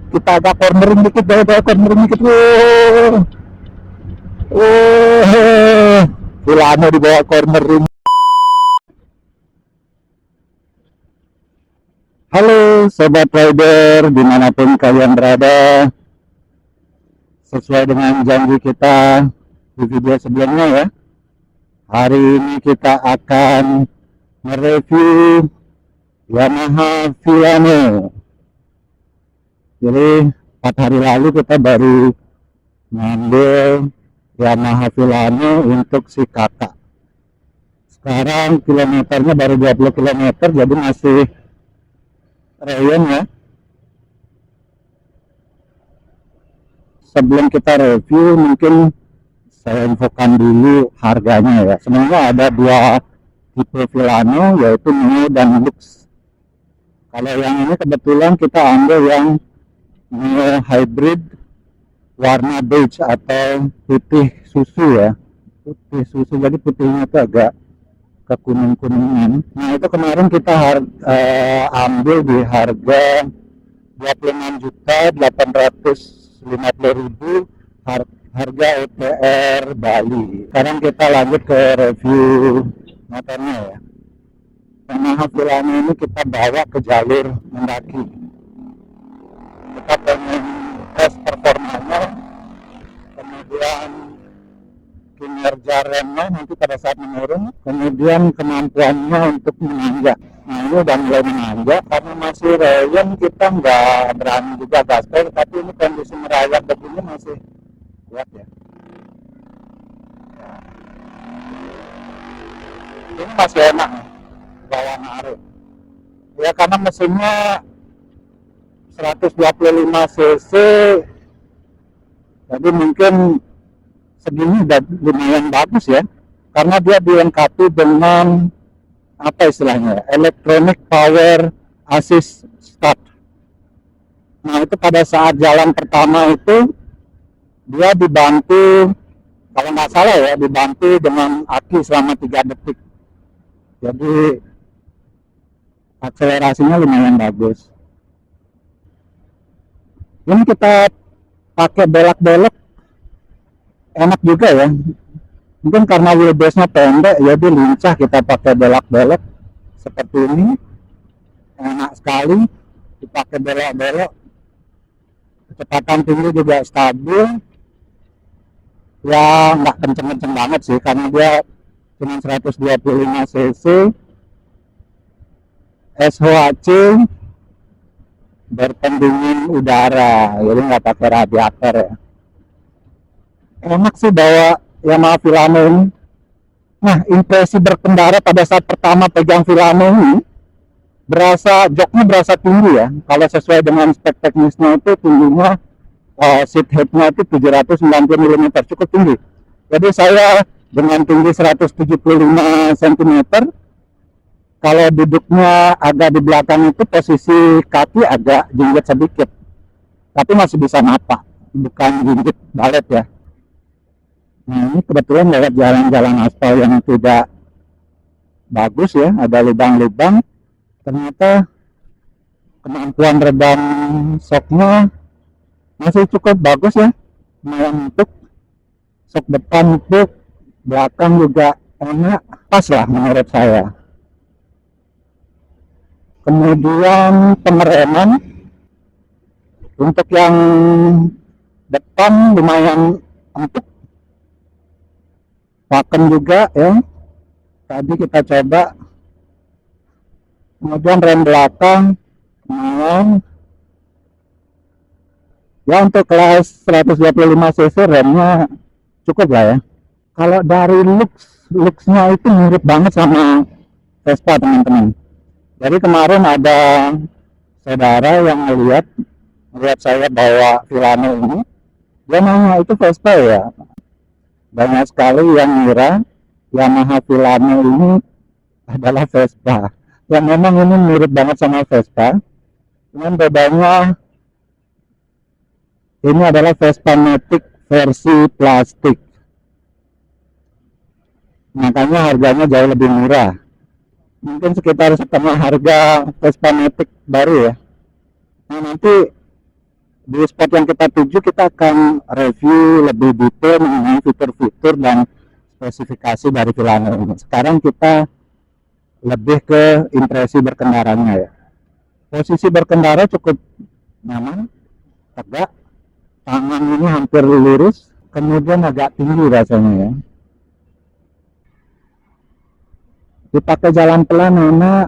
Kita agak cornering dikit, cornering dikit. Fulano di bawah cornering. Halo Sobat Rider, dimanapun kalian berada. Sesuai dengan janji kita di video sebelumnya ya, hari ini kita akan mereview Yamaha Filano. Jadi 4 hari lalu kita baru ngambil Yamaha Filano untuk si kakak. Sekarang kilometernya baru 20 km, jadi masih Rayon ya. Sebelum kita review, mungkin saya infokan dulu harganya ya. Sebenarnya ada 2 tipe Filano, yaitu Neo dan Lux. Kalau yang ini kebetulan kita ambil yang Neo Hybrid warna beige atau putih susu ya. Putih susu, jadi putihnya itu agak kekuning-kuningan. Nah itu kemarin kita ambil di harga 26.850.000 harga EPR Bali. Sekarang kita lanjut ke review motornya ya. Yamaha Filano ini kita bawa ke jalur mendaki. Kita pengen tes performanya, kemudian kinerja remnya nanti pada saat menurun, kemudian kemampuannya untuk menanjak. Nah ini udah mulai menanjak, karena masih rayon kita nggak berani juga gaspol, tapi ini kondisi merayap begini masih kuat ya. Ini masih enak bawa naruh ya, karena mesinnya 125 cc, jadi mungkin segini udah lumayan bagus ya, karena dia dilengkapi dengan apa istilahnya, electronic power assist start. Nah itu pada saat jalan pertama itu dia dibantu, kalau nggak salah ya, dibantu dengan aki selama 3 detik, jadi akselerasinya lumayan bagus. Ini kita pakai belak-belok enak juga ya, mungkin karena wheelbase-nya pendek jadi lincah kita pakai belak-belok seperti ini, enak sekali dipakai belok-belok. Kecepatan tinggi juga stabil ya, nggak kenceng-kenceng banget sih karena dia cuma 125 cc, SHC berpendingin udara, jadi nggak pakai radiator ya. Enak sih bawa Yamaha Filano ini. Nah impresi berkendara pada saat pertama pegang Filano ini, joknya berasa tinggi ya. Kalau sesuai dengan spek teknisnya itu tingginya, seat headnya itu 790 mm, cukup tinggi. Jadi saya dengan tinggi 175 cm, kalau duduknya agak di belakang itu posisi kaki agak jinggit sedikit, tapi masih bisa napak, bukan jinggit balet ya. Nah ini kebetulan lewat jalan-jalan aspal yang tidak bagus ya, ada lubang-lubang. Ternyata kemampuan redam shocknya masih cukup bagus ya, lumayan empuk. Shock depan empuk, belakang juga enak, pas lah menurut saya. Kemudian pengereman untuk yang depan lumayan empuk, paken juga ya, tadi kita coba. Kemudian rem belakang lumayan ya, untuk kelas 125 cc remnya cukup lah ya. Kalau dari looksnya itu mirip banget sama Vespa teman-teman. Jadi kemarin ada saudara yang melihat saya bawa Filano ini, dia nanya itu Vespa ya. Banyak sekali yang mengira Yamaha Filano ini adalah Vespa. Yang memang ini mirip banget sama Vespa, cuman bedanya ini adalah Vespa Matic versi plastik, makanya harganya jauh lebih murah, mungkin sekitar setengah harga Vespa Matic baru ya. Nah nanti Di spot yang kita tuju kita akan review lebih detail mengenai fitur-fitur dan spesifikasi dari Villano ini. Sekarang kita lebih ke impresi berkendaranya ya. Posisi berkendara cukup nyaman, tegak, tangan ini hampir lurus, kemudian agak tinggi rasanya ya. Dipakai jalan pelan enak.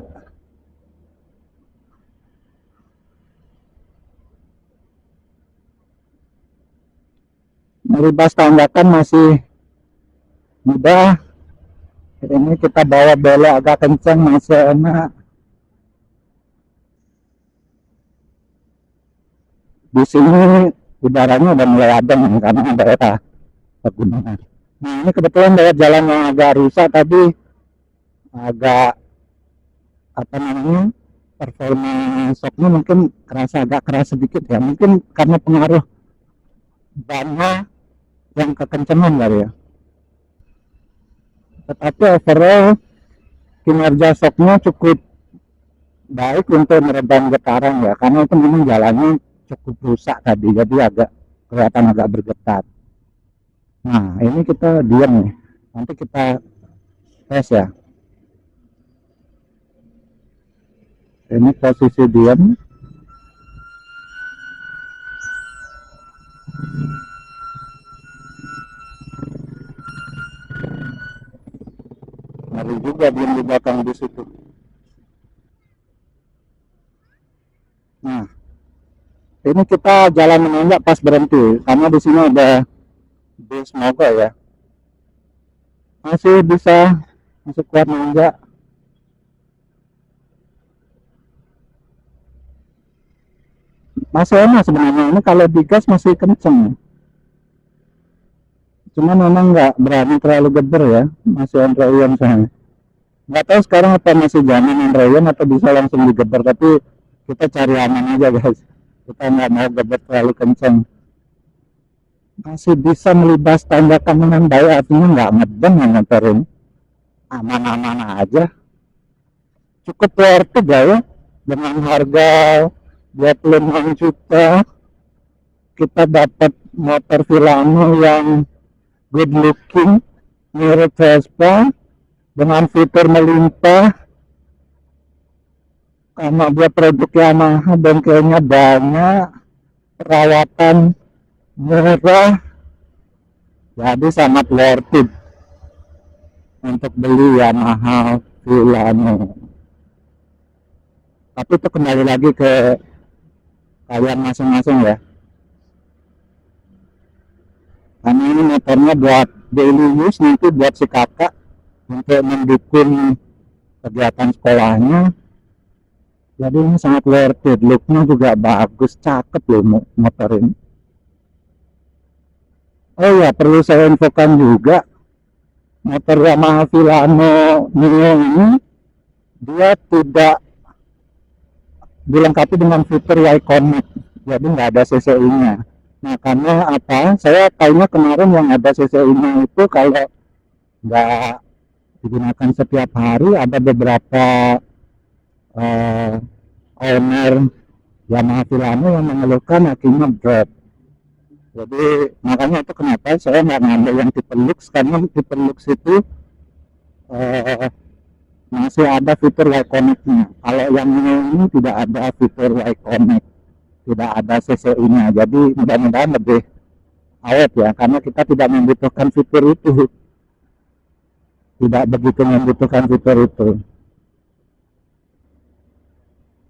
Melibas tanjakan masih mudah. Ini kita bawa belok agak kencang masih enak. Di sini udaranya udah mulai adem karena daerah pegunungan. Nah ini kebetulan lewat jalan yang agak rusak tadi, agak apa namanya, performa shocknya mungkin kerasa agak keras sedikit ya, mungkin karena pengaruh bannya yang kekencengan kali ya. Tetapi overall kinerja shocknya cukup baik untuk meredam getaran ya, karena itu memang jalannya cukup rusak tadi, jadi agak kelihatan agak bergetar. Nah ini kita diam nih, nanti kita tes ya. Ini posisi diam. Ngeri juga diam di belakang bus itu. Nah ini kita jalan menanjak pas berhenti karena di sini ada bus mogok ya. Masih bisa, masih kuat nanjak. Masih enak sebenarnya, ini kalau digas masih kenceng. Cuma memang nggak berani terlalu geber ya, masih Android saya. Nggak tahu sekarang apa masih zaman Android atau bisa langsung digeber, tapi kita cari aman aja guys. Kita nggak mau geber terlalu kenceng. Masih bisa melibas tanjakan dengan baik, artinya nggak ngeden yang nganterin. Aman-aman aja. Cukup worth it ya, dengan harga 26 juta kita dapat motor Villano yang good looking, mirip Vespa dengan fitur melimpah, karena dia produk Yamaha bengkelnya banyak, perawatan murah, jadi sangat worth it untuk beli Yamaha Villano. Tapi itu kembali lagi ke kalian masing-masing ya, karena ini motornya buat daily use, nanti buat si kakak untuk mendukung kegiatan sekolahnya, jadi ini sangat worth it. Looknya juga bagus, cakep loh motor ini. Oh ya, perlu saya infokan juga, motor Yamaha Villano Neo ini dia tidak dilengkapi dengan fitur Y-Connect, jadi nggak ada CCI-nya. Nah karena apa, saya tahunya kemarin yang ada CCI-nya itu kalau nggak digunakan setiap hari, ada beberapa owner Yamaha Villano yang mengeluhkan akinya drop. Jadi makanya itu kenapa saya nggak ngambil yang tipe Lux, karena tipe Lux itu masih ada fitur Y-Connect-nya. Kalau yang ini tidak ada fitur Y-Connect, tidak ada CCI-nya. Jadi mudah-mudahan lebih awet ya, karena kita tidak membutuhkan fitur itu, tidak begitu membutuhkan fitur itu.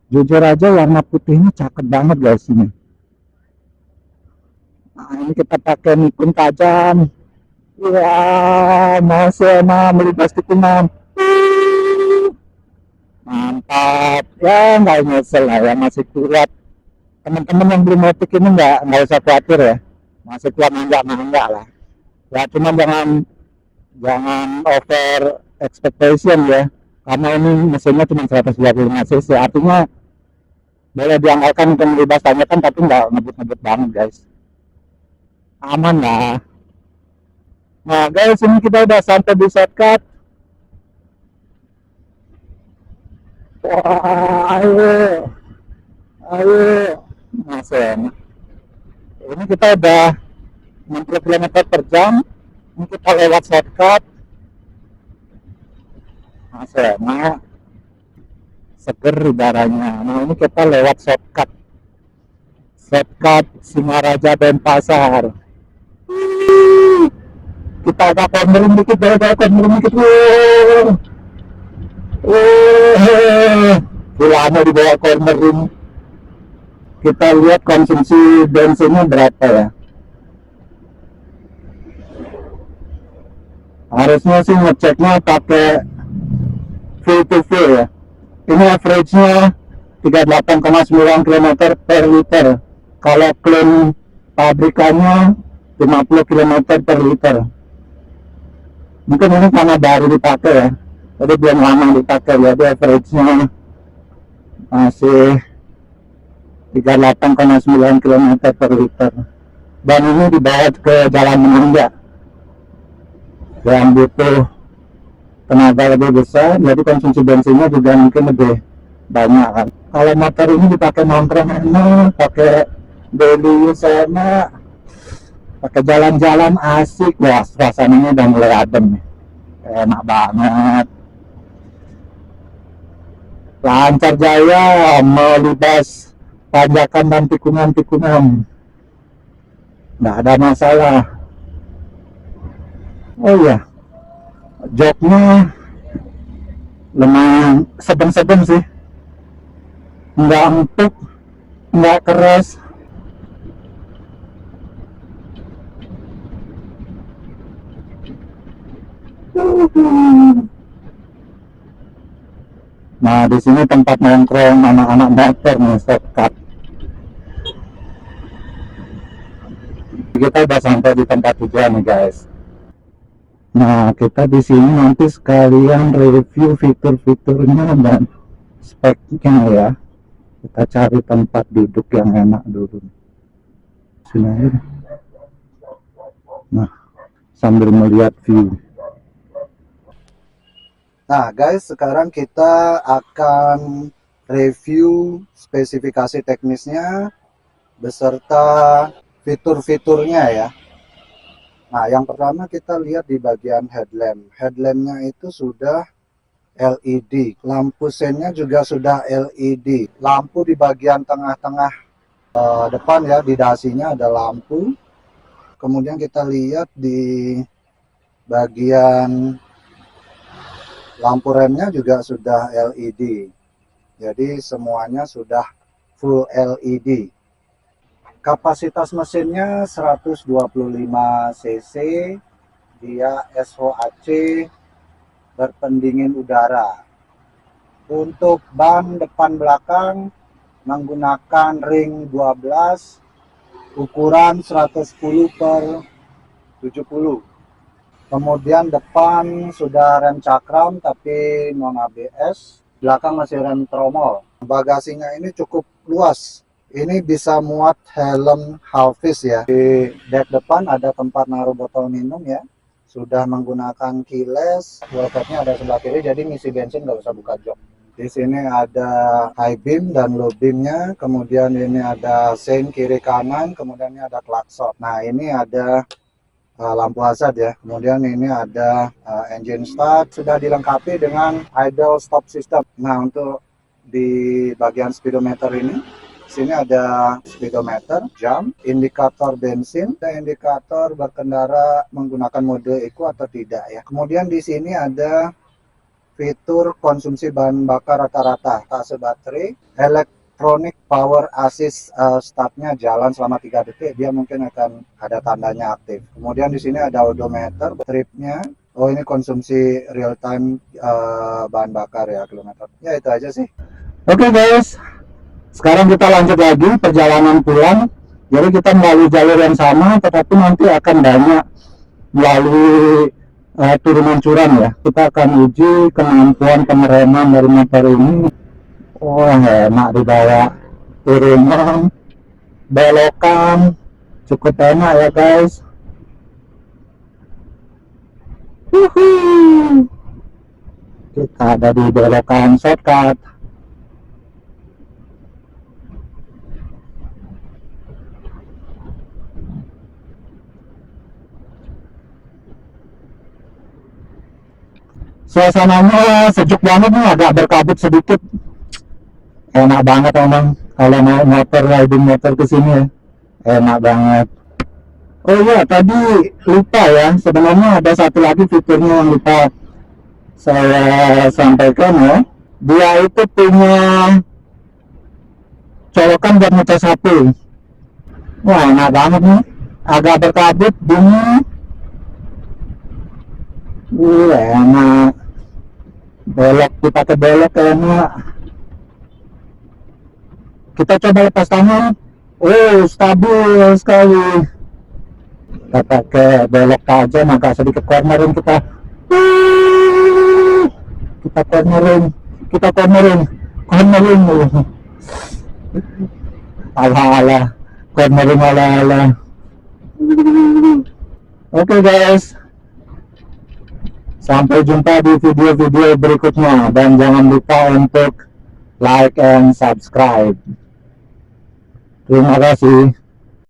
Jujur aja warna putihnya cakep banget guys ini. Nah ini kita pakai nikung tajam. Ya masih enak melibas tikungan. Mantap ya, nggak nyesel lah ya, masih kuat. Teman-teman yang beli motik ini nggak usah khawatir ya, masih kuat nanjak lah ya. Cuma jangan over expectation ya, karena ini mesinnya cuma 125 cc, artinya boleh dianggalkan untuk melibas tanjakan tapi nggak ngebut-ngebut banget guys, aman lah. Nah guys, ini kita udah sampai di shortcut. Wah, ayo masuk. Ini kita udah 60 km per jam. Ini kita lewat shortcut. Nah, seger udaranya. Nah, ini kita lewat shortcut. Shortcut Singaraja Denpasar. Kita agak cornering dikit, cornering dikit. Lama di bawah cornering. Kita lihat konsumsi bensinnya berapa ya. Harusnya sih ngeceknya pakai full to full ya. Ini average-nya 38,9 km per liter. Kalau klaim pabrikannya 50 km per liter. Mungkin ini karena baru dipakai ya. Jadi belum lama dipakai, jadi average-nya masih 38,9 km per liter. Dan ini dibawa ke jalan menanjak yang butuh tenaga lebih besar, jadi konsumsi bensinnya juga mungkin lebih banyak kan. Kalau motor ini dipakai nongkrong enak, pakai daily use enak, pakai jalan-jalan asik. Wah, suasananya udah mulai adem nih, enak banget. Lancar jaya melibas tanjakan dan tikungan-tikungan, nggak ada masalah. Oh iya, joknya lumayan sedang-sedang sih, nggak empuk, nggak keras. Nah, di sini tempat nongkrong anak-anak motor nih, shortcut. Kita udah sampai di tempat tujuan nih guys. Nah, kita di sini nanti sekalian review fitur-fiturnya dan speknya ya. Kita cari tempat duduk yang enak dulu. Sini aja. Nah, sambil melihat view. Nah guys, sekarang kita akan review spesifikasi teknisnya beserta fitur-fiturnya ya. Nah, yang pertama kita lihat di bagian headlamp. Headlampnya itu sudah LED. Lampu sennya juga sudah LED. Lampu di bagian tengah-tengah depan ya, di dasinya ada lampu. Kemudian kita lihat di bagian lampu remnya juga sudah LED. Jadi semuanya sudah full LED. Kapasitas mesinnya 125 cc, dia SOAC berpendingin udara. Untuk ban depan belakang menggunakan ring 12 ukuran 110 per 70. Kemudian depan sudah rem cakram tapi non ABS, belakang masih rem tromol. Bagasinya ini cukup luas. Ini bisa muat helm halvis ya. Di dek depan ada tempat naruh botol minum ya. Sudah menggunakan keyless, wallpapernya ada sebelah kiri, jadi ngisi bensin nggak usah buka jok. Di sini ada high beam dan low beamnya, kemudian ini ada sein kiri kanan, kemudian ini ada klakson. Nah ini ada lampu hazard ya. Kemudian ini ada engine start, sudah dilengkapi dengan idle stop system. Nah untuk di bagian speedometer ini, sini ada speedometer, jam, indikator bensin, dan indikator berkendara menggunakan mode eco atau tidak ya. Kemudian di sini ada fitur konsumsi bahan bakar rata-rata, tase baterai, electronic power assist, startnya jalan selama 3 detik, dia mungkin akan ada tandanya aktif. Kemudian di sini ada odometer, tripnya. Oh ini konsumsi real time bahan bakar ya, kilometer. Ya itu aja sih. Oke guys. Sekarang kita lanjut lagi perjalanan pulang. Jadi kita melalui jalur yang sama, tetapi nanti akan banyak melalui turunan curam ya. Kita akan uji kemampuan pengereman dari motor ini. Oh enak dibawa turunan, belokan, cukup enak ya guys. Kita ada di belokan shortcut. Suasananya sejuk banget nih, agak berkabut sedikit. Enak banget emang kalau mau motor, riding motor ke sini ya. Enak banget. Oh iya, tadi lupa ya, sebenarnya ada satu lagi fiturnya yang lupa saya sampaikan ya. Dia itu punya colokan buat ngecas HP. Wah, enak banget nih. Agak berkabut, bunyi. Enak. Belok, dipakai belok enak. Kita coba lepas tangan. Oh, stabil sekali. Kita pakai belok aja, agak sedikit cornerin kita. Kita cornerin. Ala-ala, cornering ala-ala. Oke guys, sampai jumpa di video-video berikutnya, dan jangan lupa untuk like and subscribe. Terima kasih.